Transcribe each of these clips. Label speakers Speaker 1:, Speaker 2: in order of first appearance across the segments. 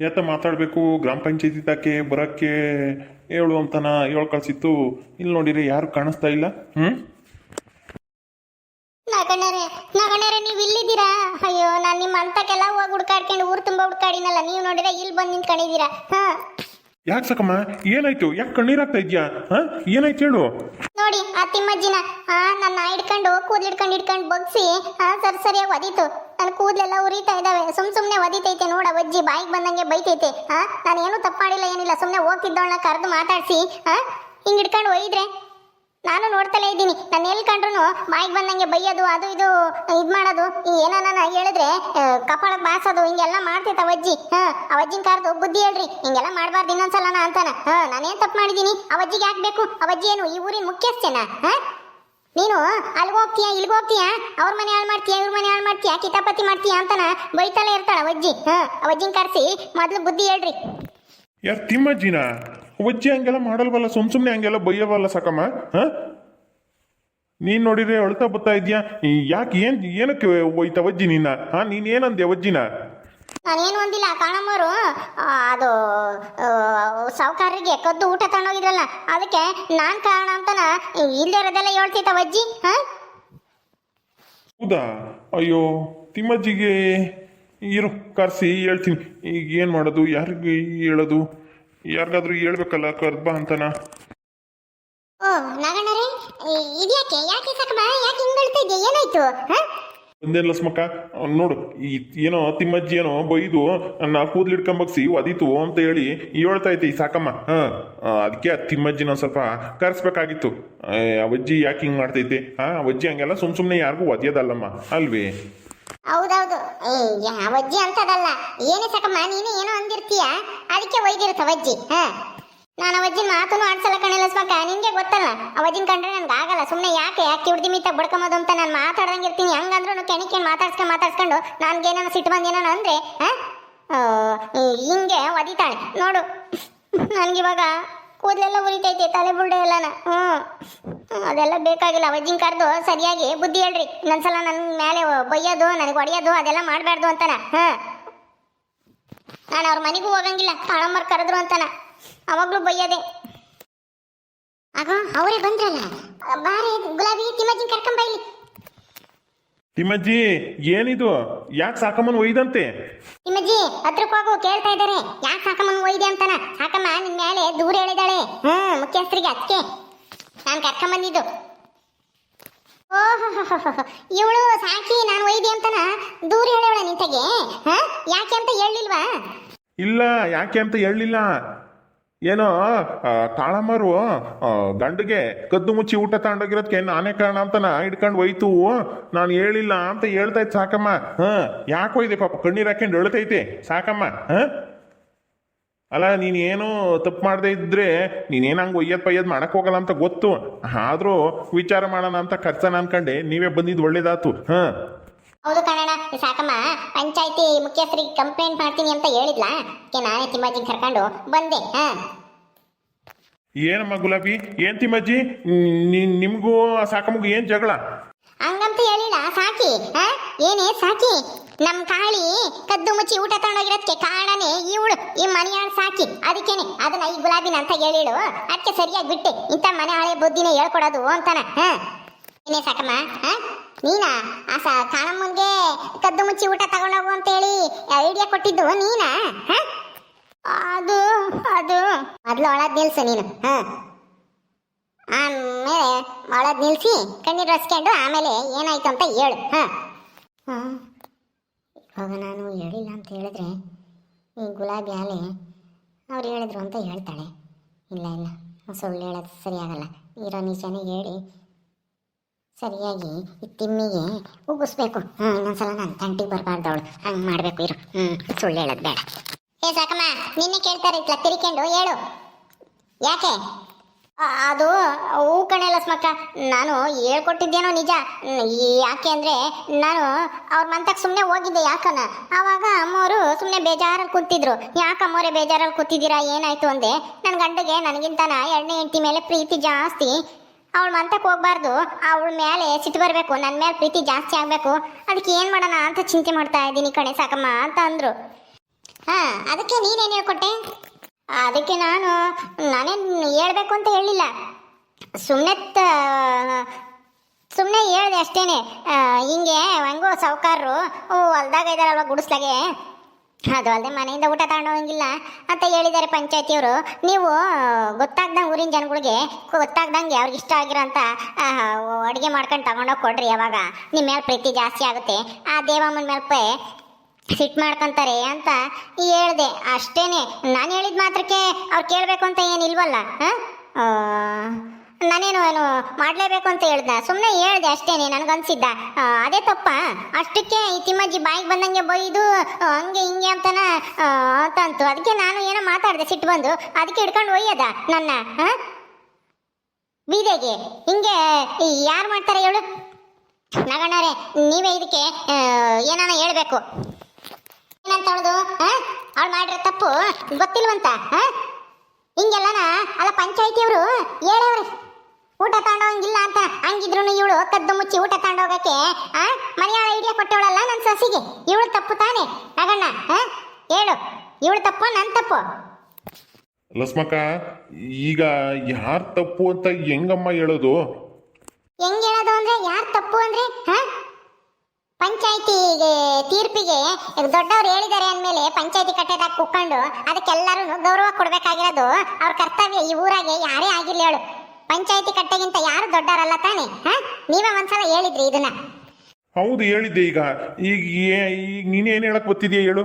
Speaker 1: ಯಾತ ಮಾತಾಡಬೇಕು ಗ್ರಾಮ ಪಂಚಾಯತಿ ತಾಕೆ ಬರೋಕ್ಕೆ ಹೇಳು ಅಂತನ ಹೇಳಿ ಕಳ್ಸಿತ್ತು. ಇಲ್ಲಿ ನೋಡಿರಿ ಯಾರು ಕಾಣಿಸ್ತಾ ಇಲ್ಲ.
Speaker 2: ನಗಣ್ಯರೇ ನಗಣ್ಯರೇ ನೀವು ಇಲ್ಲಿದ್ದೀರಾ? ಅಯ್ಯೋ ನಾನು ನಿಮ್ಮ ಅಂತಕ್ಕೆಲ್ಲ ಹೋಗಿ ಹುಡ್ಕಾಡ್ಕೊಂಡು ಊರು ತುಂಬ ಹುಡ್ಕಾಡಿನಲ್ಲ, ನೀವು ನೋಡಿದ್ರೆ ಇಲ್ಲಿ ಬಂದು ನಿಂತ್ಕೊಂಡಿದ್ದೀರಾ.
Speaker 1: ಯಾಕೆ ಸಾಕಮ್ಮ, ಏನಾಯ್ತು? ಯಾಕೆ ಕಣ್ಣೀರಾಗ್ತಾ ಇದ್ಯಾ? ಏನಾಯ್ತು ಹೇಳು.
Speaker 2: ನೋಡಿ ಆ ತಿಮ್ಮಜ್ಜಿನ ನನ್ನ ಹಿಡ್ಕೊಂಡು ಕೂದಲು ಹಿಡ್ಕೊಂಡು ಬಗ್ಸಿ ಸರಿಯಾಗಿ ಒದೀತು. ನನ್ನ ಕೂದಲೆಲ್ಲ ಉರಿತಾ ಇದ್ದಾವೆ. ಸುಮ್ಮನೆ ಒದಿತೈತೆ ನೋಡ ಅಜ್ಜಿ, ಬಾಯಿಗೆ ಬಂದಂಗೆ ಬೈತೈತೆ. ನಾನು ಏನು ತಪ್ಪು ಮಾಡಿಲ್ಲ, ಏನಿಲ್ಲ, ಸುಮ್ಮನೆ ಹೋಗ್ತಿದ್ದವಳನ್ನ ಕರೆದು ಮಾತಾಡಿಸಿ ಹಿಂಗೆ ಹಿಡ್ಕೊಂಡು ಒಯ್ದ್ರೆ ನಾನು ನೋಡ್ತಲೇ ಇದ್ದೀನಿ. ನಾನು ಎಲ್ಲಿ ಕಂಡ್ರು ಬಾಯಿಗೆ ಬಂದಂಗೆ ಬೈಯೋದು, ಅದು ಇದು ಮಾಡೋದು, ಏನಾನ ಹೇಳಿದ್ರೆ ಕಪಾಳಕ್ಕೆ ಬಾಸೋದು, ಹಿಂಗೆಲ್ಲ ಮಾಡ್ತೈತೆ ಅವಜ್ಜಿ. ಅವಜ್ಜಿನ ಕರೆದು ಬುದ್ಧಿ ಹೇಳ್ರಿ, ಹಿಂಗೆಲ್ಲ ಮಾಡಬಾರ್ದು ಇನ್ನೊಂದ್ಸಲನ ಅಂತಾನ. ನಾನೇನು ತಪ್ಪು ಮಾಡಿದ್ದೀನಿ? ಅವಜ್ಜಿಗೆ ಹಾಕ್ಬೇಕು? ಅವಜ್ಜಿ ಏನು ಈ ಊರಿನ ಮುಖ್ಯಸ್ಥೇನಾ? ನೀನು ಅಲ್ಲಿಗೆ ಹೋಗ್ತೀಯಾ, ಇಲ್ಲಿಗೆ ಹೋಗ್ತೀಯಾ, ಅವ್ರ ಮನೆ ಹಾಳು ಮಾಡ್ತೀಯಾ, ಇವ್ರ ಮನೆ ಹಾಳು ಮಾಡ್ತೀಯಾ, ಕಿತಾಪತಿ ಮಾಡ್ತೀಯಾ ಅಂತಾನ ಬೈತಲೇ ಇರ್ತಾಳ ಅವಜ್ಜಿ. ಅವಜ್ಜಿನ ಕರೆಸಿ ಮೊದಲು ಬುದ್ಧಿ ಹೇಳ್ರಿ.
Speaker 1: ಯಾರು ತಿಮ್ಮಜ್ಜಿನ? ಅವಜ್ಜಿ ಹಂಗೆಲ್ಲ ಮಾಡಲ್ವಲ್ಲ, ಸುಮ್ಮನೆ ಹಂಗೆಲ್ಲ ಬೈಯವಲ್ಲ ಸಾಕಮ್ಮ. ನೀನು ನೋಡಿದ್ರೆ ಅಳ್ತಾ ಬತ್ತಾ ಇದ್ಯಾ? ಯಾಕೆ ಏನಕ್ಕೆ ಹೋಯ್ತ ಅವಜ್ಜಿ ನಿನ್ನ? ನೀನೇನಂದೆ ಅವಜ್ಜಿನ?
Speaker 2: ನಾನೇನು ಒಂದಿಲ್ಲ, ಕಾಣಮ್ಮರು ಅದು ಸಾವುಕಾರರಿಗೆ ಕದ್ದು ಊಟ ತಗೊಂಡೋಗಿದ್ರಲ್ಲ, ಅದಕ್ಕೆ ನಾನು ಕಾರಣ ಅಂತಾನ ಇಲ್ಲದೆ ಇರೋದೆಲ್ಲ ಹೇಳ್ತೈತ ಅವಜ್ಜಿ.
Speaker 1: ಹೌದಾ? ಅಯ್ಯೋ ತಿಮ್ಮಜ್ಜಿಗೆ ಇರು ಕರ್ಸಿ ಹೇಳ್ತೀನಿ. ಈಗ ಏನು ಮಾಡೋದು? ಯಾರಿಗೆ ಹೇಳೋದು? ಯಾರಿಗಾದ್ರೂ ಹೇಳ್ಬೇಕಲ್ಲ, ಕರ್ಬಾ ಅಂತನ.
Speaker 2: ಓ ನಾಗಣ್ಣರೇ, ಇದ್ಯಾಕೆ? ಯಾಕೆ ಸಾಕಮ್ಮ, ಯಾಕೆ ಹಿಂಗ್ ಹೇಳ್ತಾ ಇದ್ಯಾ? ಏನಾಯ್ತು?
Speaker 1: ಒಂದೇನು ಲಸ್ಮಕ್ಕ, ನೋಡು ಏನೋ ತಿಮ್ಮಜ್ಜಿ ಏನೋ ಬೈದು ನನ್ನ ಕೂದಲು ಹಿಡ್ಕೊಂಬಗ್ಸಿ ಒದೀತು ಅಂತ ಹೇಳಿ ಹೇಳ್ತಾ ಐತಿ ಸಾಕಮ್ಮ. ಅದಕ್ಕೆ ಆ ತಿಮ್ಮಜ್ಜಿನ ಸ್ವಲ್ಪ ಕರೆಸ್ಬೇಕಾಗಿತ್ತು. ಅವಜ್ಜಿ ಯಾಕೆ ಹಿಂಗೆ ಮಾಡ್ತೈತೆ? ಅವಜ್ಜಿ ಹಂಗೆಲ್ಲ ಸುಮ್ಮನೆ ಯಾರಿಗೂ ಒದಿಯೋದಲ್ಲಮ್ಮ ಅಲ್ವೇ?
Speaker 2: ಹೌದೌದು, ಅವಜ್ಜಿ ಅಂತದಲ್ಲ. ಏನೇ ಸಾಕಮ್ಮ, ನೀನು ಏನೋ ಅಂದಿರ್ತೀಯ, ಅದಕ್ಕೆ ಒಯ್ದಿರುತ್ತ ಅವಜ್ಜಿ. ನಾನು ಅವಜ್ಜಿನ ಮಾತನ್ನು ಆಡ್ಸಲ್ಲ ಕಣೆ ಲಸ್ಮಕ್ಕ, ನಿನ್ಗೆ ಗೊತ್ತಲ್ಲ. ಅವಜ್ಜಿನ ಕಂಡ್ರೆ ನನ್ಗೆ ಆಗಲ್ಲ. ಸುಮ್ಮನೆ ಯಾಕೆ ಉಡ್ದಿ ಮೀತ ಬಡ್ಕೊಂಬೋದು ಅಂತ ನಾನು ಮಾತಾಡ್ದಂಗೆ ಇರ್ತೀನಿ. ಹಂಗಂದ್ರೂ ಕೆಣಿಕೆ ಮಾತಾಡ್ಸ್ಕೊಂಡು ನನ್ಗೇನಾನ ಸಿಟ್ಟು ಬಂದೇನಾನ ಅಂದ್ರೆ ಹಿಂಗೆ ಒದಿತಾಳೆ ನೋಡು. ನನ್ಗಿವಾಗ ಕೂದಲೆಲ್ಲ ಉರಿತೈತೆ, ತಲೆ ಬುಲ್ಡೆ ಎಲ್ಲನ. ಅದೆಲ್ಲ ಬೇಕಾಗಿಲ್ಲ. ಅವಜ್ಜಿನ ಕರೆದು ಸರಿಯಾಗಿ ಬುದ್ಧಿ ಹೇಳ್ರಿ. ಇನ್ನೊಂದ್ಸಲ ನನ್ನ ಮೇಲೆ ಬೈಯೋದು, ನನಗೆ ಹೊಡೆಯೋದು ಅದೆಲ್ಲ ಮಾಡಬಾರ್ದು ಅಂತಾನ. ನಾನು ಅವ್ರ ಮನೆಗೂ ಹೋಗಂಗಿಲ್ಲ, ಕಾಳಮ್ಮರ್ ಕರೆದ್ರು ಅಂತಾನ. ಅವಾಗ್ಲೂ ಬೈಯದೆ. ಆಗ ಅವರೇ ಬಂದ್ರಲ್ಲ, ಬಾರೆ ಗುಲಾಬಿ ತಿಮ್ಮಜ್ಜಿನ ಕರ್ಕೊಂಡ್ ಬೈಲಿ.
Speaker 1: ತಿಮ್ಮಜ್ಜಿ ಏನಿದು? ಯಾಕೆ ಸಾಕಮ್ಮನ ಒಯ್ದಂತೆ?
Speaker 2: ತಿಮ್ಮಜ್ಜಿ ಹತ್ರಕ್ಕೆ ಹೋಗು, ಕೇಳ್ತಾ ಇದ್ದಾರೆ ಯಾಕೆ ಸಾಕಮ್ಮನ ಒಯ್ದೆ ಅಂತಾನ. ಸಾಕಮ್ಮ ನಿನ್ ಮೇಲೆ ದೂರ ಹೇಳಿದಾಳೆ ಮುಖ್ಯಸ್ಥರಿಗೆ, ಅದಕ್ಕೆ ನಾನು ಕರ್ಕೊಂಬಂದಿದ್ದು. ಓಹೋ, ಇವಳು ಸಾಕಿ ನಾನು ಒಯ್ದೆ ಅಂತಾನ ದೂರ ಹೇಳವಳ ನಿಂತೆಗೆ. ಯಾಕೆ ಅಂತ ಹೇಳಿಲ್ವಾ?
Speaker 1: ಇಲ್ಲ, ಯಾಕೆ ಅಂತ ಹೇಳಲಿಲ್ಲ. ಏನೋ ಕಾಳಮ್ಮರು ಗಂಡಿಗೆ ಕದ್ದು ಮುಚ್ಚಿ ಊಟ ತಗೊಂಡೋಗಿರೋದಕ್ಕೆ ನಾನೇ ಕಾರಣ ಅಂತನ ಹಿಡ್ಕೊಂಡು ಹೋಯ್ತು. ನಾನು ಹೇಳಿಲ್ಲ ಅಂತ ಹೇಳ್ತಾ ಇತ್ತು ಸಾಕಮ್ಮ. ಯಾಕೆ ಹೋಯ್ದೆ ಪಾಪ, ಕಣ್ಣೀರು ಹಾಕೊಂಡು ಹೇಳ್ತೈತೆ ಸಾಕಮ್ಮ. ಅಲ್ಲ, ನೀನೇನು ತಪ್ಪು ಮಾಡದೇ ಇದ್ರೆ ನೀನೇನು ಹಂಗೆ ಒಯ್ಯದ್ ಮಾಡಕ್ ಹೋಗಲ್ಲ ಅಂತ ಗೊತ್ತು. ಆದರೂ ವಿಚಾರ ಮಾಡೋಣ ಅಂತ ಖರ್ಚನ ಅನ್ಕಂಡೆ ನೀವೇ ಬಂದಿದ್ದು ಒಳ್ಳೇದಾತು.
Speaker 2: ಹೌದು ಕಣಣ್ಣ, ಸಾಕಮ್ಮ ಪಂಚಾಯತಿ ಮುಖ್ಯಸ್ಥರಿಗೆ ಕಂಪ್ಲೇಂಟ್ ಮಾಡ್ತೀನಿ ಅಂತ ಹೇಳಿದ್ಲಾ, ನಾನೇ ತಿಮ್ಮಜ್ಜಿನ ಕರ್ಕೊಂಡು ಬಂದೆ.
Speaker 1: ಏನಮ್ಮ ಗುಲಾಬಿ, ಏನ್ ತಿಮ್ಮಜ್ಜಿ ನಿಮ್ಗೂ ಸಾಕಮ್ಮಗೂ ಏನ್ ಜಗಳ?
Speaker 2: ಹಂಗಂತ ಹೇಳಿಲ್ಲ ಸಾಕಿ. ಏನೇ ಸಾಕಿ, ನಮ್ ಕಾಳಿ ಕದ್ದು ಮುಚ್ಚಿ ಊಟ ತಗೊಂಡೋಗಿರೋದಕ್ಕೆ ಕಾರಣನೇ ಇವಳು, ಈ ಮನೆಯಾಳ ಸಾಕಿ. ಅದಕ್ಕೇನೆ ಅದನ್ನ ಈ ಗುಲಾಬಿನ ಅಂತ ಹೇಳಿಳು. ಅದಕ್ಕೆ ಸರಿಯಾಗಿ ಬಿಟ್ಟೆ, ಇಂಥ ಮನೆ ಹಳೆ ಬುದ್ಧಿನೇ ಹೇಳ್ಕೊಡೋದು ಅಂತಾನ. ಏನೇ ಸಾಕಮ್ಮ, ನೀನಾ ಆ ಕಾಳಮ್ಮನ್ಗೆ ಕದ್ದು ಮುಚ್ಚಿ ಊಟ ತಗೊಂಡೋಗು ಅಂತ ಹೇಳಿ ಐಡಿಯಾ ಕೊಟ್ಟಿದ್ದು ನೀನಾ? ಅದು ಅದು ಮೊದ್ಲು ಒಳದ್ ನಿಲ್ಸು ನೀನು. ಆಮೇಲೆ ಒಳದ್ ನಿಲ್ಸಿ ಕಣ್ಣೀರು ರಸ್ಕೊಂಡು ಆಮೇಲೆ ಏನಾಯ್ತು ಅಂತ ಹೇಳು. ಇವಾಗ ನಾನು ಹೇಳಿಲ್ಲ ಅಂತ ಹೇಳಿದ್ರೆ ಈ ಗುಲಾಬಿ ಆಲೆ ಅವ್ರು ಹೇಳಿದ್ರು ಅಂತ ಹೇಳ್ತಾಳೆ. ಇಲ್ಲ ಇಲ್ಲ, ಸುಳ್ಳು ಹೇಳೋದು ಸರಿಯಾಗಲ್ಲ. ಇರೋ ನಿಜಾನೇ ಹೇಳಿ ಸರಿಯಾಗಿ ಈ ತಿಮ್ಮಿಗೆ ಉಗಿಸ್ಬೇಕು. ಇನ್ನೊಂದ್ಸಲ ನಾನು ತಂಟಿಗೆ ಬರಬಾರ್ದು, ಅವಳು ಹಂಗೆ ಮಾಡಬೇಕು. ಇರು, ಸುಳ್ಳು ಹೇಳೋದು ಬೇಡ. ಏ ಸಾಕಮ್ಮ, ನಿನ್ನೆ ಕೇಳ್ತಾರೆ ಇಟ್ಲ ತಿರಿಕೊಂಡು ಹೇಳು ಯಾಕೆ? ಅದು ಹೂ ಕಣೆ ಲಸ್ಮಕ್ಕ, ನಾನು ಹೇಳ್ಕೊಟ್ಟಿದ್ದೇನೋ ನಿಜ. ಯಾಕೆ ಅಂದರೆ ನಾನು ಅವ್ರ ಮಂತಕ್ಕೆ ಸುಮ್ಮನೆ ಹೋಗಿದ್ದೆ. ಯಾಕನ ಆವಾಗ ಅಮ್ಮವರು ಸುಮ್ಮನೆ ಬೇಜಾರಲ್ಲಿ ಕೂತಿದ್ರು. ಯಾಕೆ ಅಮ್ಮವರೇ ಬೇಜಾರಲ್ಲಿ ಕೂತಿದ್ದೀರಾ, ಏನಾಯ್ತು ಅಂದೆ. ನನ್ನ ಗಂಡಗೆ ನನಗಿಂತನ ಎರಡನೇ ಹೆಂಡತಿ ಮೇಲೆ ಪ್ರೀತಿ ಜಾಸ್ತಿ. ಅವಳು ಮಂತಕ್ಕೆ ಹೋಗ್ಬಾರ್ದು, ಅವಳ ಮೇಲೆ ಸಿಟ್ಟು ಬರಬೇಕು, ನನ್ನ ಮೇಲೆ ಪ್ರೀತಿ ಜಾಸ್ತಿ ಆಗಬೇಕು. ಅದಕ್ಕೆ ಏನು ಮಾಡೋಣ ಅಂತ ಚಿಂತೆ ಮಾಡ್ತಾ ಇದ್ದೀನಿ ಕಣೆ ಸಾಕಮ್ಮ ಅಂತ ಅಂದರು. ಹಾ ಅದಕ್ಕೆ ನೀನೇನು ಹೇಳ್ಕೊಟ್ಟೆ? ಅದಕ್ಕೆ ನಾನೇನು ಹೇಳ್ಬೇಕು ಅಂತ ಹೇಳಿಲ್ಲ, ಸುಮ್ಮನೆ ಹೇಳ್ದೆ ಅಷ್ಟೇನೆ. ಹಿಂಗೆ ಹೆಂಗೋ ಸಾವುಕಾರರು ಹೊಲ್ದಾಗ ಇದಾರಲ್ವ ಗುಡಿಸ್ಲಾಗೆ, ಅದು ಅಲ್ಲದೆ ಮನೆಯಿಂದ ಊಟ ತಗೊಂಡೋಗಂಗಿಲ್ಲ ಅಂತ ಹೇಳಿದ್ದಾರೆ ಪಂಚಾಯತಿಯವರು. ನೀವು ಗೊತ್ತಾಗ್ದಂಗೆ ಊರಿನ ಜನಗಳಿಗೆ ಗೊತ್ತಾಗ್ದಂಗೆ ಅವ್ರಿಗೆ ಇಷ್ಟ ಆಗಿರೋಂಥ ಅಡುಗೆ ಮಾಡ್ಕೊಂಡು ತಗೊಂಡೋಗಿ ಕೊಡ್ರಿ, ಅವಾಗ ನಿಮ್ಮ ಮೇಲೆ ಪ್ರೀತಿ ಜಾಸ್ತಿ ಆಗುತ್ತೆ, ಆ ದೇವಮ್ಮನ ಮೇಲೆ ಸಿಟ್ಟು ಮಾಡ್ಕೊಂತಾರೆ ಅಂತ ಹೇಳ್ದೆ ಅಷ್ಟೇನೆ. ನಾನು ಹೇಳಿದ ಮಾತ್ರಕ್ಕೆ ಅವ್ರು ಕೇಳಬೇಕು ಅಂತ ಏನಿಲ್ವಲ್ಲ. ನಾನೇನು ಮಾಡಲೇಬೇಕು ಅಂತ ಹೇಳ್ದ, ಸುಮ್ಮನೆ ಹೇಳ್ದೆ ಅಷ್ಟೇನೆ, ನನಗನ್ಸಿದ್ದ. ಅದೇ ತಪ್ಪ? ಅಷ್ಟಕ್ಕೆ ಈ ತಿಮ್ಮಜ್ಜಿ ಬಾಯಿಗೆ ಬಂದಂಗೆ ಬೈದು ಹಂಗೆ ಹಿಂಗೆ ಅಂತನ ಅಂತಂತು. ಅದಕ್ಕೆ ನಾನು ಏನೋ ಮಾತಾಡಿದೆ, ಸಿಟ್ಟು ಬಂದು, ಅದಕ್ಕೆ ಹಿಡ್ಕೊಂಡು ಒಯ್ಯದ ನನ್ನ ಬೀದೆಗೆ. ಹಿಂಗೆ ಯಾರು ಮಾಡ್ತಾರೆ ಹೇಳು? ನಗಣ್ಣವ್ರೆ, ನೀವೇ ಇದಕ್ಕೆ ಏನಾನ ಹೇಳ್ಬೇಕು. ಏನಂತ ಹೇಳುದು? ಅವಳು ಮಾಡಿರೋ ತಪ್ಪು ಗೊತ್ತಿಲ್ವಂತ? ಹಿಂಗೆಲ್ಲನ ಅಲ್ಲ, ಪಂಚಾಯತಿಯವರು ಹೇಳವ್ರೆ ಊಟ ತಗೊಂಡೋಗಂಗಿಲ್ಲ ಅಂತ. ಹಂಗಿದ್ರು ಇವಳು ಕದ್ದು ಮುಚ್ಚಿ ಊಟ ತಗೊಂಡೋಗಕ್ಕೆ ಮನೆಯಾಳ ಐಡಿಯಾ ಕೊಟ್ಟವಳಲ್ಲ ನನ್ನ ಸೊಸಿಗೆ. ಇವಳು ತಪ್ಪು ತಾನೆ ನಗಣ್ಣ? ಹೇಳು, ಇವಳು ತಪ್ಪು ನನ್ನ ತಪ್ಪು?
Speaker 1: ಲಸ್ಮಕ್ಕ, ಈಗ ಯಾರು ತಪ್ಪು ಅಂತ ಹೆಂಗಮ್ಮ ಹೇಳೋದು?
Speaker 2: ಹೆಂಗ್ ಹೇಳೋದು ಅಂದ್ರೆ, ಯಾರು ತಪ್ಪು ಅಂದ್ರೆ ಪಂಚಾಯತಿ ತೀರ್ಪಿಗೆ ದೊಡ್ಡವ್ರು ಹೇಳಿದ್ದಾರೆ ಅಂದಮೇಲೆ ಪಂಚಾಯತಿ ಕಟ್ಟೆದಾಗ ಕುತ್ಕೊಂಡು ಅದಕ್ಕೆಲ್ಲರೂ ಗೌರವ ಕೊಡ್ಬೇಕಾಗಿರೋದು ಅವ್ರ ಕರ್ತವ್ಯ. ಈ ಊರಾಗೆ ಯಾರೇ ಆಗಿರ್ಲಿ ಹೇಳು, ಪಂಚಾಯತಿ ಕಟ್ಟೆಗಿಂತ ಯಾರು ದೊಡ್ಡವರಲ್ಲ ತಾನೆ? ನೀವೇ ಒಂದ್ಸಲ ಹೇಳಿದ್ರಿ ಇದನ್ನ.
Speaker 1: ಹೌದು, ಹೇಳಿದ್ದೆ. ಈಗ ನೀನೇನು ಹೇಳಕ್ ಗೊತ್ತಿದೆಯಾ ಹೇಳು?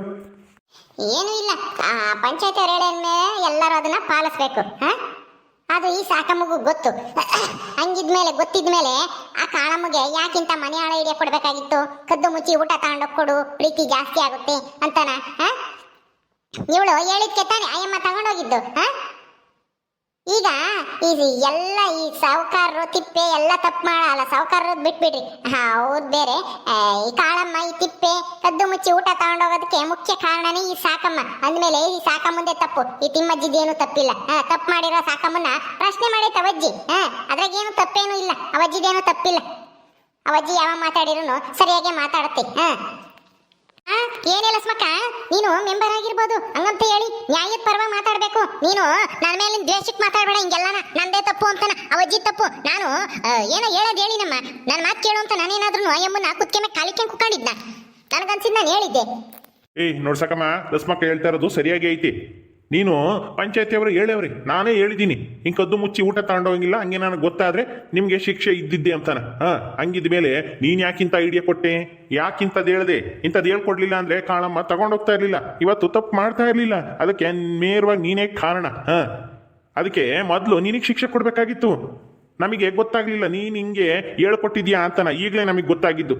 Speaker 2: ಏನೂ ಇಲ್ಲ, ಪಂಚಾಯತಿ ಅವ್ರು ಹೇಳೇನ್ಮೇಲೆ ಎಲ್ಲರೂ ಅದನ್ನ ಪಾಲಿಸ್ಬೇಕು. ಅದು ಈ ಸಾಕಮ್ಮಗೂ ಗೊತ್ತು. ಹಂಗಿದ್ಮೇಲೆ ಗೊತ್ತಿದ್ಮೇಲೆ ಆ ಕಾಳಮ್ಮಗೆ ಯಾಕಿಂತ ಮನೆ ಆಳ ಐಡಿಯಾ ಕೊಡ್ಬೇಕಾಗಿತ್ತು? ಕದ್ದು ಮುಚ್ಚಿ ಊಟ ತಗೊಂಡೋಗಿ ಕೊಡು, ಪ್ರೀತಿ ಜಾಸ್ತಿ ಆಗುತ್ತೆ ಅಂತಾನ? ಇವಳು ಹೇಳಿದ್ಕೆ ತಾನೆ ಅಯ್ಯಮ್ಮ ತಗೊಂಡೋಗಿದ್ದು. ಈಗ ಎಲ್ಲ ಈ ಸಾವುಕಾರರು ತಿಪ್ಪೆ ಎಲ್ಲ ತಪ್ಪು ಮಾಡಲ್ಲ, ಸಾವುಕಾರರು ಬಿಟ್ಬಿಡ್ರಿ, ಹೌದು ಬೇರೆ. ಈ ಕಾಳಮ್ಮ ಈ ತಿಪ್ಪೆ ಕದ್ದು ಮುಚ್ಚಿ ಊಟ ತಗೊಂಡೋಗೋದಕ್ಕೆ ಮುಖ್ಯ ಕಾರಣನೇ ಈ ಸಾಕಮ್ಮ ಅಂದಮೇಲೆ ಈ ಸಾಕಮ್ಮಂದೇ ತಪ್ಪು, ಈ ತಿಮ್ಮಜ್ಜಿದೇನು ತಪ್ಪಿಲ್ಲ. ತಪ್ಪು ಮಾಡಿರೋ ಸಾಕಮ್ಮನ ಪ್ರಶ್ನೆ ಮಾಡೈತೆ ಅವಜ್ಜಿ. ಅದ್ರಾಗೇನು ತಪ್ಪೇನು ಇಲ್ಲ, ಅವಜ್ಜಿದೇನು ತಪ್ಪಿಲ್ಲ. ಅವಜ್ಜಿ ಯಾವ ಮಾತಾಡಿರೂ ಸರಿಯಾಗಿ ಮಾತಾಡುತ್ತೆ. ಏನಿಲ್ಲ ಸ್ಮಕ್ಕ, ನೀನು ಮೆಂಬರ್ ಆಗಿರ್ಬೋದು, ಹಂಗಂತ ಹೇಳಿ ನ್ಯಾಯದ ಪರವಾಗಿ ಮಾತಾಡ್ಬೇಕು. ನೀನು ನನ್ನ ಮೇಲೆ ದ್ವೇಷಕ್ಕೆ ಮಾತಾಡ್ಬೇಡ, ಹಿಂಗೆಲ್ಲನ ನಂದೇ ತಪ್ಪು ಅಂತನ, ಅವಜ್ಜಿ ತಪ್ಪು. ನಾನು ಏನೋ ಹೇಳೋದು ಹೇಳಿ ನಮ್ಮ ನನ್ನ ಮಾತು ಕೇಳು ಅಂತ ನಾನೇನಾದ್ರೂ ಅಯ್ಯಮ್ಮನ ಕುತ್ಕೆ ಮೇಲೆ ಕಾಲಿಕ್ಕೆ ಕುತ್ಕೊಂಡಿದ್ನ? ನನಗನ್ಸಿದ್ ನಾನು ಹೇಳಿದ್ದೆ.
Speaker 1: ನೋಡ್ಸಕಮ್ಮ, ಲಸ್ಮಕ್ಕ ಹೇಳ್ತಾ ಇರೋದು ಸರಿಯಾಗಿ ಐತಿ. ನೀನು ಪಂಚಾಯತಿಯವರು ಹೇಳವ್ರಿ, ನಾನೇ ಹೇಳಿದ್ದೀನಿ ಹಿಂಗೆ ಕದ್ದು ಮುಚ್ಚಿ ಊಟ ತಗೊಂಡೋಗಿಲ್ಲ, ಹಂಗೆ ನನಗೆ ಗೊತ್ತಾದ್ರೆ ನಿಮಗೆ ಶಿಕ್ಷೆ ಇದ್ದಿದ್ದೆ ಅಂತಾನ. ಹಂಗಿದ ಮೇಲೆ ನೀನು ಯಾಕಿಂತ ಐಡಿಯಾ ಕೊಟ್ಟೆ? ಯಾಕಿಂತದ್ದು ಹೇಳ್ದೆ? ಇಂಥದ್ದು ಹೇಳ್ಕೊಡ್ಲಿಲ್ಲ ಅಂದ್ರೆ ಕಾಳಮ್ಮ ತಗೊಂಡೋಗ್ತಾ ಇರಲಿಲ್ಲ, ಇವತ್ತು ತಪ್ಪು ಮಾಡ್ತಾ ಇರಲಿಲ್ಲ. ಅದಕ್ಕೆ ನೇರವಾಗಿ ನೀನೇ ಕಾರಣ. ಅದಕ್ಕೆ ಮೊದಲು ನಿನಗೆ ಶಿಕ್ಷೆ ಕೊಡಬೇಕಾಗಿತ್ತು. ನಮಗೆ ಗೊತ್ತಾಗ್ಲಿಲ್ಲ ನೀನು ಹಿಂಗೆ ಹೇಳ್ಕೊಟ್ಟಿದ್ಯಾ ಅಂತನ, ಈಗಲೇ ನಮಗೆ ಗೊತ್ತಾಗಿದ್ದು.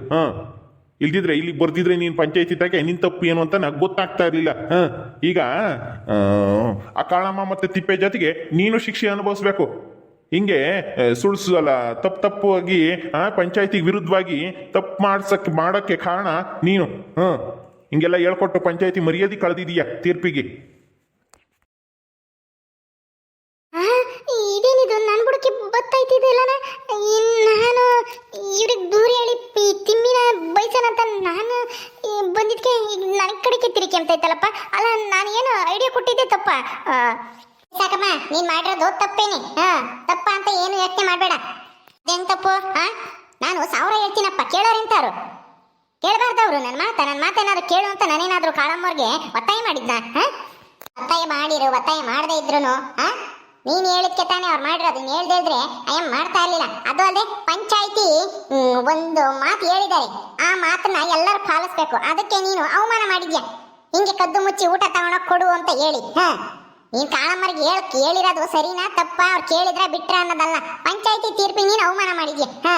Speaker 1: ಇಲ್ದಿದ್ರೆ ಇಲ್ಲಿ ಬರ್ದಿದ್ರೆ ನೀನು ಪಂಚಾಯತಿ ತಾಗೆ ನಿನ್ ತಪ್ಪು ಏನು ಅಂತ ನನಗೆ ಗೊತ್ತಾಗ್ತಾ ಇರಲಿಲ್ಲ. ಈಗ ಆ ಕಾಳಮ್ಮ ಮತ್ತೆ ತಿಪ್ಪೆ ಜೊತೆಗೆ ನೀನು ಶಿಕ್ಷೆ ಅನುಭವಿಸ್ಬೇಕು. ಹಿಂಗೆ ಸುಳ್ಸಲ್ಲ, ತಪ್ಪಾಗಿ ಪಂಚಾಯತಿಗೆ ವಿರುದ್ಧವಾಗಿ ತಪ್ಪು ಮಾಡೋಕ್ಕೆ ಕಾರಣ ನೀನು. ಹಿಂಗೆಲ್ಲ ಹೇಳ್ಕೊಟ್ಟು ಪಂಚಾಯತಿ ಮರ್ಯಾದೆ ಕಳೆದಿದೀಯ ತೀರ್ಪಿಗೆ.
Speaker 2: ಇದೇನಿದು ನನ್ನ ಬುಡಕ್ಕೆ ಬತ್ತೈತಿದೆಲ್ಲ? ನಾನು ಇವ್ರಿಗೆ ದೂರ ಹೇಳಿ ತಿಮ್ಮಿನ ಬೈಸನಂತ ನಾನು ಬಂದಿದ್ಕೆ ನನಗೆ ಕಡೆಗೆ ತಿರುಗಿ ಅಂತೈತಲ್ಲಪ್ಪ. ಅಲ್ಲ, ನಾನು ಏನು ಐಡಿಯಾ ಕೊಟ್ಟಿದ್ದೆ ತಪ್ಪ? ಸಾಕಮ್ಮ, ನೀನ್ ಮಾಡಿರೋದು ತಪ್ಪೇನೆ. ತಪ್ಪ ಅಂತ ಏನು ಯೋಚನೆ ಮಾಡಬೇಡ. ಅದೇನು ತಪ್ಪು? ನಾನು 1000 ಹೇಳ್ತೀನಪ್ಪ, ಕೇಳೋರಿಂತಾರು ಕೇಳಬಾರ್ದವ್ರು. ನನ್ನ ಮಾತೇನಾದ್ರು ಕೇಳು ಅಂತ ನಾನೇನಾದ್ರೂ ಕಾಳಮ್ಮವ್ರಿಗೆ ಒತ್ತಾಯ ಮಾಡಿದ್ನ? ಒತ್ತಾಯ ಮಾಡದೇ ಇದ್ರು ನೀನು ಹೇಳಿದ್ಕೆ ತಾನೇ ಅವ್ರು ಮಾಡಿರೋದು. ನೀನು ಹೇಳ್ದೆ ಇದ್ರೆ ಅಯ್ಯಮ್ಮ ಮಾಡ್ತಾ ಇರಲಿಲ್ಲ. ಅದು ಅಲ್ಲದೆ ಪಂಚಾಯತಿ ಒಂದು ಮಾತು ಹೇಳಿದ್ದಾರೆ, ಆ ಮಾತನ್ನ ಎಲ್ಲರೂ ಪಾಲಿಸ್ಬೇಕು. ಅದಕ್ಕೆ ನೀನು ಅವಮಾನ ಮಾಡಿದ್ಯಾ, ಹಿಂಗೆ ಕದ್ದು ಮುಚ್ಚಿ ಊಟ ತಗೊಂಡೋಗಿ ಕೊಡು ಅಂತ ಹೇಳಿ. ನೀನು ಕಾಳಮ್ಮರಿಗೆ ಹೇಳಿರೋದು ಸರಿನಾ ತಪ್ಪ? ಅವ್ರು ಕೇಳಿದ್ರ ಬಿಟ್ರ ಅನ್ನೋದಲ್ಲ, ಪಂಚಾಯತಿ ತೀರ್ಪಿಗೆ ನೀನು ಅವಮಾನ ಮಾಡಿದ್ಯಾ.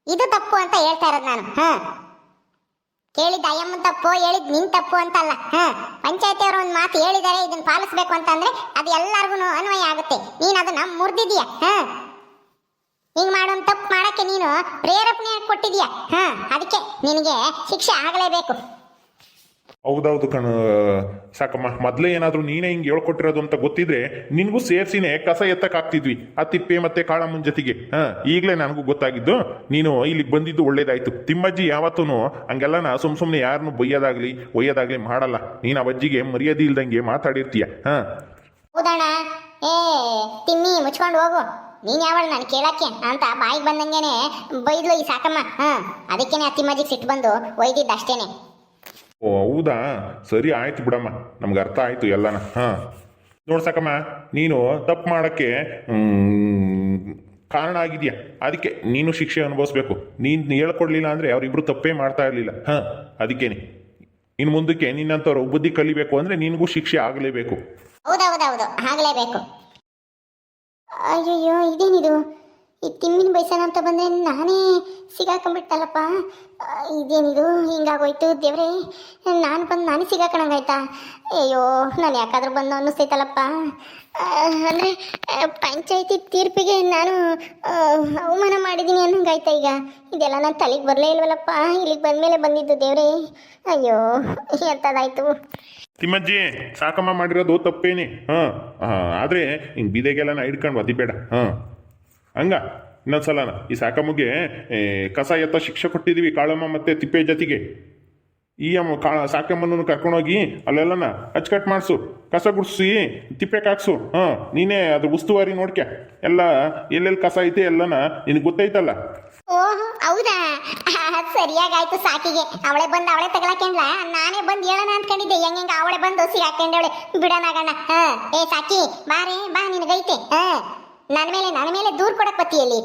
Speaker 2: ಇದು ತಪ್ಪು ಅಂತ ಹೇಳ್ತಾ ಇರೋದು ನಾನು. ಕೇಳಿದ ಅಯ್ಯಮ್ಮನ ತಪ್ಪು, ಹೇಳಿದ್ ನಿನ್ ತಪ್ಪು ಅಂತಲ್ಲ. ಪಂಚಾಯತಿಯವರು ಒಂದು ಮಾತು ಹೇಳಿದ್ದಾರೆ, ಇದನ್ನ ಪಾಲಿಸ್ಬೇಕು ಅಂತಂದ್ರೆ ಅದು ಎಲ್ಲರಿಗೂ ಅನ್ವಯ ಆಗುತ್ತೆ. ನೀನ್ ಅದನ್ನ ಮುರಿದಿದ್ಯಾ. ಹಿಂಗ್ ಮಾಡೋ ತಪ್ಪು ಮಾಡಕ್ಕೆ ನೀನು ಪ್ರೇರೇಪಣೆ ಕೊಟ್ಟಿದ್ಯಾ. ಅದಕ್ಕೆ ನಿನಗೆ ಶಿಕ್ಷೆ ಆಗಲೇಬೇಕು.
Speaker 1: ಹೌದೌದು ಕಣ ಸಾಕಮ್ಮ, ಮೊದಲೇ ಏನಾದರೂ ನೀನೇ ಹಿಂಗೆ ಹೇಳ್ಕೊಟ್ಟಿರೋದು ಅಂತ ಗೊತ್ತಿದ್ರೆ ನಿನಗೂ ಸೇರ್ಸಿನೇ ಕಸ ಎತ್ತಕ್ಕಾಗ್ತಿದ್ವಿ ಆ ತಿಪ್ಪೆ ಮತ್ತೆ ಕಾಳಮ್ಮನ ಜೊತೆಗೆ. ಈಗಲೇ ನನಗೂ ಗೊತ್ತಾಗಿದ್ದು ನೀನು ಇಲ್ಲಿಗೆ ಬಂದಿದ್ದು ಒಳ್ಳೇದಾಯ್ತು. ತಿಮ್ಮಜ್ಜಿ ಯಾವತ್ತೂ ಹಂಗೆಲ್ಲ ಸುಮ್ಮನೆ ಯಾರನ್ನು ಒಯ್ಯೋದಾಗ್ಲಿ ಮಾಡಲ್ಲ. ನೀನು ಆ ಅಜ್ಜಿಗೆ ಮರ್ಯಾದೆ ಇಲ್ದಂಗೆ ಮಾತಾಡಿರ್ತೀಯ.
Speaker 2: ಹೌದಣ್ಣ. ಏ ತಿಮ್ಮಿ ಮುಚ್ಕೊಂಡು ಹೋಗು, ನೀನ್ ಯಾವಳು ನಾನು ಕೇಳಕ್ಕೆ ಅಂತ ಬಾಯಿಗೆ ಬಂದಂಗೆನೆ ಬೈದ್ಲು ಈ ಸಾಕಮ್ಮ. ಅದಕ್ಕೇನೆ ಅತ್ತಿಮ್ಮಜ್ಜಿಗೆ ಸಿಟ್ಟು ಬಂದು ಒಯ್ದಿದ್ದು ಅಷ್ಟೇನೆ.
Speaker 1: ಓ ಹೌದಾ, ಸರಿ ಆಯ್ತು ಬಿಡಮ್ಮ, ನಮ್ಗೆ ಅರ್ಥ ಆಯ್ತು ಎಲ್ಲನ. ನೋಡ್ ಸಾಕಮ್ಮ, ನೀನು ತಪ್ಪು ಮಾಡೋಕ್ಕೆ ಕಾರಣ ಆಗಿದ್ಯಾ, ಅದಕ್ಕೆ ನೀನು ಶಿಕ್ಷೆ ಅನುಭವಿಸ್ಬೇಕು. ನೀನು ಹೇಳ್ಕೊಡ್ಲಿಲ್ಲ ಅಂದರೆ ಅವರಿಬ್ರು ತಪ್ಪೇ ಮಾಡ್ತಾ ಇರಲಿಲ್ಲ. ಅದಕ್ಕೇನೆ ಇನ್ನು ಮುಂದಕ್ಕೆ ನಿನ್ನಂಥವ್ರು ಬುದ್ಧಿ ಕಲಿಬೇಕು ಅಂದರೆ ನಿನಗೂ ಶಿಕ್ಷೆ ಆಗಲೇಬೇಕು.
Speaker 2: ಹೌದೌದೌದು, ಆಗಲೇಬೇಕು. ಅಯ್ಯಯ್ಯೋ, ಇದೇನಿದು? ಈ ತಿಮ್ಮಿನ ಬೈಸನ ಅಂತ ಬಂದರೆ ನಾನೇ ಸಿಗಾಕೊಂಡ್ಬಿಟ್ಟಲ್ಲಪ್ಪ. ಇದೇನಿದು ಹಿಂಗಾಗೋಯ್ತು ದೇವ್ರೆ, ನಾನೇ ಸಿಗಾಕೊಂಡಂಗಾಯ್ತಾ? ಅಯ್ಯೋ, ನಾನು ಯಾಕಾದ್ರೂ ಬಂದು ಅನ್ನಿಸ್ತೈತಲ್ಲಪ್ಪ. ಅಂದರೆ ಪಂಚಾಯತಿ ತೀರ್ಪಿಗೆ ನಾನು ಅವಮಾನ ಮಾಡಿದ್ದೀನಿ ಅನ್ನಂಗಾಯ್ತಾ ಈಗ? ಇದೆಲ್ಲ ನನ್ನ ತಲೆಗೆ ಬರಲೇ ಇಲ್ವಲ್ಲಪ್ಪ. ಇಲ್ಲಿಗೆ ಬಂದಮೇಲೆ ಬಂದಿದ್ದು ದೇವ್ರೆ. ಅಯ್ಯೋ, ಎಂಥದ್ದಾಯ್ತು?
Speaker 1: ತಿಮ್ಮಜ್ಜಿ, ಸಾಕಮ್ಮ ಮಾಡಿರೋದು ತಪ್ಪೇನೆ. ಆದರೆ ಹಿಂಗೆ ಬೀದೆಗೆಲ್ಲ ಹಿಡ್ಕೊಂಡು ಒದಿಬೇಡ. ಹಂಗ ಇನ್ನೊಂದ್ಸಲನ ಈ ಸಾಕಮ್ಮಗೆ ಕಸ ಎತ್ತ ಶಿಕ್ಷೆ ಕೊಟ್ಟಿದ್ದೀವಿ ಕಾಳಮ್ಮ ಮತ್ತೆ ತಿಪ್ಪೆ ಜೊತೆಗೆ. ಈ ಸಾಕಮ್ಮನನ್ನು ಕರ್ಕೊಂಡೋಗಿ ಅಲ್ಲೆಲ್ಲನ ಅಚ್ಚುಕಟ್ಟು ಮಾಡಿಸು, ಕಸ ಗುಡಿಸಿ ತಿಪ್ಪೆಗೆ ಹಾಕ್ಸು. ನೀನೇ ಅದು ಉಸ್ತುವಾರಿ ನೋಡ್ಕ್ಯ. ಎಲ್ಲ ಎಲ್ಲೆಲ್ಲಿ ಕಸ ಐತೆ ಎಲ್ಲನ ನಿನಗೆ ಗೊತ್ತೈತಲ್ಲ.
Speaker 2: ಓಹ್ ಹೌದಾ, ಸರಿಯಾಗಾಯ್ತು. ಸಾಕಿಗೆ ಅವಳೆ ತಗೊಳಕೇನ್ಲ, ನಾನೇ ಬಂದು ಹೇಳೋಣ ಅಂದ್ಕೊಂಡಿದ್ದೆ. ಹೆಂಗ ಅವಳೆ ಬಂದು ಸಿಗಾಕೊಂಡವಳೆ ಬಿಡೋಣಾಗಣ. ಏ ಸಾಕಿ, ಬಾ ನಿನಗೈತೆ. ನನ್ನ ಮೇಲೆ ದೂರ್ ಕೊಡಕ್ ಬತ್ತೀಯಲ್ಲಿ.